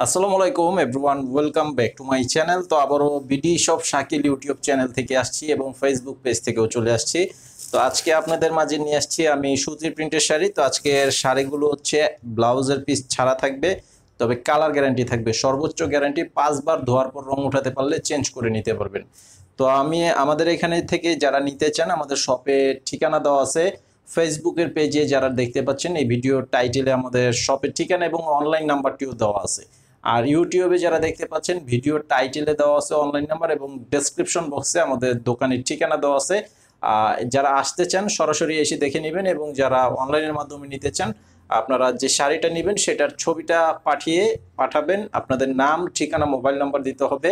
আসসালামু আলাইকুম everyone, welcome back to my channel. তো আবারও BD shop Shakil YouTube channel থেকে আসছি এবং ফেসবুক পেজ থেকেও চলে আসছি। তো আজকে আপনাদের মাঝে নিয়ে আসছি আমি সুতির প্রিন্টের শাড়ি। তো আজকের শাড়িগুলো হচ্ছে ব্লাউজের পিস ছাড়া থাকবে, তবে কালার গ্যারান্টি থাকবে, সর্বোচ্চ গ্যারান্টি 5 বার ধোয়ার পর রং উঠাতে পারলে চেঞ্জ করে নিতে পারবেন। তো আমি আমাদের এখানে থেকে যারা নিতে চান, আমাদের শপে ঠিকানা দেওয়া আছে ফেসবুকের পেজে, যারা দেখতে পাচ্ছেন এই ভিডিও টাইটেলে আমাদের শপের ঠিকানা এবং অনলাইন নাম্বারটিও দেওয়া আছে। আর ইউটিউবে যারা দেখতে পাচ্ছেন ভিডিও টাইটেলে দেওয়া আছে অনলাইন নাম্বার এবং ডেসক্রিপশন বক্সে আমাদের দোকানের ঠিকানা দেওয়া আছে। যারা আসতে চান সরাসরি এসে দেখে নেবেন, এবং যারা অনলাইনের মাধ্যমে নিতে চান আপনারা যে শাড়িটা নেবেন সেটার ছবিটা পাঠাবেন। আপনাদের নাম, ঠিকানা, মোবাইল নাম্বার দিতে হবে।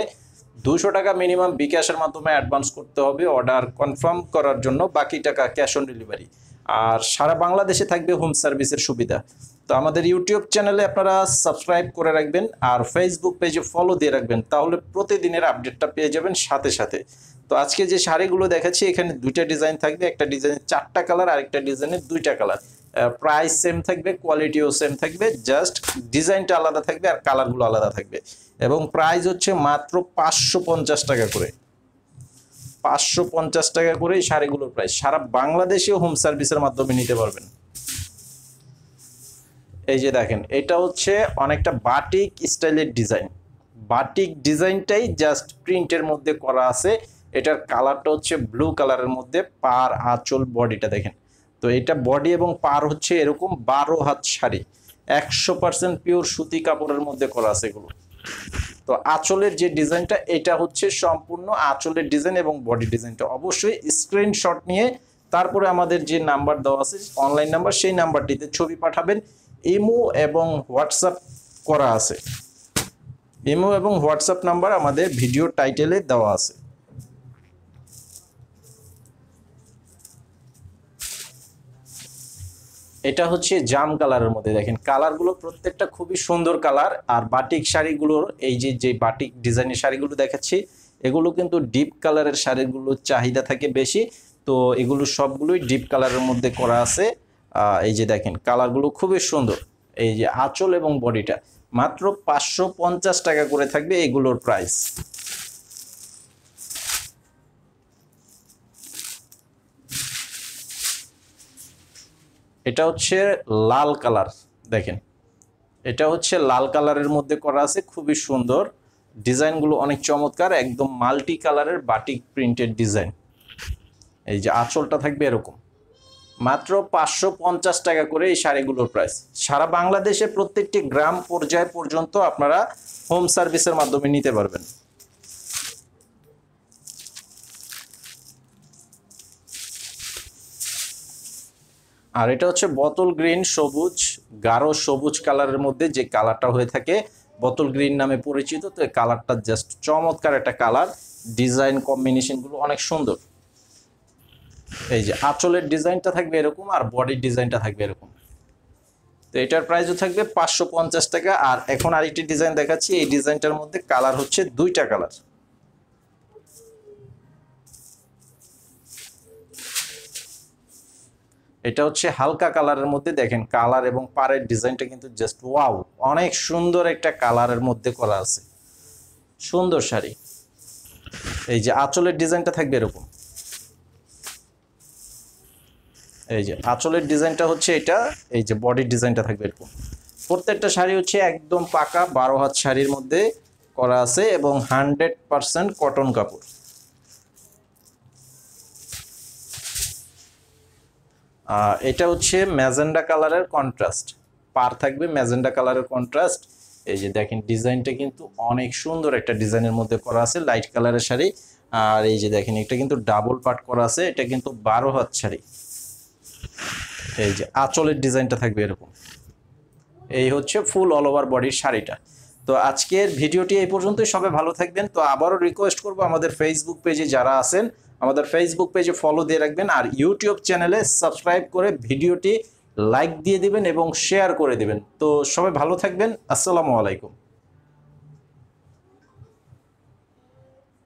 200 টাকা মিনিমাম বিকাশের মাধ্যমে অ্যাডভান্স করতে হবে অর্ডার কনফার্ম করার জন্য, বাকি টাকা ক্যাশ অন ডেলিভারি। আর সারা বাংলাদেশে থাকবে হোম সার্ভিসের সুবিধা। তো আমাদের ইউটিউব চ্যানেলে আপনারা সাবস্ক্রাইব করে রাখবেন আর ফেসবুক পেজে ফলো দিয়ে রাখবেন, তাহলে প্রতিদিনের আপডেটটা পেয়ে যাবেন সাথে সাথে। তো আজকে যে শাড়িগুলো দেখাচ্ছি এখানে দুইটা ডিজাইন থাকবে, একটা ডিজাইনের 4টা কালার, আরেকটা ডিজাইনের 2টা কালার। প্রাইস সেম থাকবে, কোয়ালিটিও সেম থাকবে, জাস্ট ডিজাইনটা আলাদা থাকবে আর কালারগুলো আলাদা থাকবে। এবং প্রাইস হচ্ছে মাত্র 550 টাকা করে। 550 টাকা করে এই শাড়িগুলোর প্রাইস। সারা বাংলাদেশে হোম সার্ভিসের মাধ্যমে নিতে পারবেন। এই যে দেখেন, এটা হচ্ছে অনেকটা বাটিক স্টাইলের ডিজাইন। বাটিক ডিজাইনটাই জাস্ট প্রিন্টের মধ্যে করা আছে। এটার কালারটা হচ্ছে ব্লু কালারের মধ্যে, পার, আঁচল, বডিটা দেখেন। তো এটা বডি এবং পার হচ্ছে এরকম 12 হাত শাড়ি, 100% পিওর সুতি কাপড়ের মধ্যে করা আছে এগুলো। তো আঁচলের যে ডিজাইনটা, এটা হচ্ছে সম্পূর্ণ আঁচলের ডিজাইন এবং বডি ডিজাইনটা। অবশ্যই স্ক্রিনশট নিয়ে তারপরে আমাদের যে নাম্বার দেওয়া আছে অনলাইন নাম্বার, সেই নাম্বারটিতে ছবি পাঠাবেন। ইমো এবং হোয়াটসঅ্যাপ করা আছে, ইমো এবং হোয়াটসঅ্যাপ নাম্বার আমাদের ভিডিও টাইটেলে দেওয়া আছে। এটা হচ্ছে জাম কালারের মধ্যে, দেখেন কালারগুলো প্রত্যেকটা খুবই সুন্দর কালার। আর বাটিক শাড়িগুলোর এই যে বাটিক ডিজাইনের শাড়িগুলো দেখাচ্ছি, এগুলো কিন্তু ডিপ কালারের শাড়িগুলোর চাহিদা থাকে বেশি। তো এগুলো সবগুলোই ডিপ কালারের মধ্যে করা আছে। এই যে দেখেন কালারগুলো খুবই সুন্দর। এই যে আঁচল এবং বডিটা মাত্র 550 টাকা করে থাকবে এগুলোর প্রাইস। এটা হচ্ছে লাল কালার, দেখেন এটা হচ্ছে লাল কালারের মধ্যে করা আছে, খুবই সুন্দর। ডিজাইনগুলো অনেক চমৎকার, একদম মাল্টি কালারের বাটিক প্রিন্টেড ডিজাইন। এই যে আঁচলটা থাকবে এরকম। মাত্র 550 টাকা করে এই শাড়িগুলোর প্রাইস। সারা বাংলাদেশে প্রত্যেকটি গ্রাম পর্যায় পর্যন্ত আপনারা হোম সার্ভিসের মাধ্যমে নিতে পারবেন। আর এটা হচ্ছে বোতল গ্রিন সবুজ, গাঢ় সবুজ কালারের মধ্যে যে কালারটা হয়ে থাকে বোতল গ্রিন নামে পরিচিত। তো এই কালারটা জাস্ট চমৎকার একটা কালার, ডিজাইন কম্বিনেশনগুলো অনেক সুন্দর। এই যে আঁচলের ডিজাইনটা থাকবে এরকম আর বডির ডিজাইনটা থাকবে এরকম। তো এটার প্রাইসও থাকবে 550 টাকা। আর এখন আরেকটি ডিজাইন দেখাচ্ছি, এই ডিজাইনটার মধ্যে কালার হচ্ছে 2টা কালার। এটা হচ্ছে হালকা কালারের মধ্যে, দেখেন কালার এবং পাড়ের ডিজাইনটা কিন্তু জাস্ট ওয়াও, অনেক সুন্দর একটা কালারের মধ্যে করা আছে, সুন্দর শাড়ি। এই যে আঁচলের ডিজাইনটা থাকবে এরকম। এই যে আঁচলের ডিজাইনটা হচ্ছে এটা, এই যে বডির ডিজাইনটা থাকবে এরকম। প্রত্যেকটা শাড়ি হচ্ছে একদম পাকা 12 হাত শাড়ির মধ্যে করা আছে এবং 100% কটন কাপড়। এটা হচ্ছে ম্যাজেন্ডা কালারের কন্ট্রাস্ট, পার থাকবে ম্যাজেন্ডা কালারের কন্ট্রাস্ট। এই যে দেখেন ডিজাইনটা কিন্তু অনেক সুন্দর একটা ডিজাইনের মধ্যে করা আছে, লাইট কালারের শাড়ি। আর এই যে দেখেন এটা কিন্তু ডাবল পার্ট করা আছে, এটা কিন্তু 12 হাত শাড়ি। এই যে আঁচলের ডিজাইনটা থাকবে এরকম। এই হচ্ছে ফুল অল ওভার বডির শাড়িটা। তো আজকের ভিডিওটি এই পর্যন্তই, সবাই ভালো থাকবেন। তো আবারও রিকোয়েস্ট করবো আমাদের ফেসবুক পেজে যারা আছেন আমাদের ফেসবুক পেজে ফলো দিয়ে রাখবেন, আর ইউটিউব চ্যানেলে সাবস্ক্রাইব করে ভিডিওটি লাইক দিয়ে দিবেন এবং শেয়ার করে দিবেন। তো সবাই ভালো থাকবেন, আসসালামু আলাইকুম।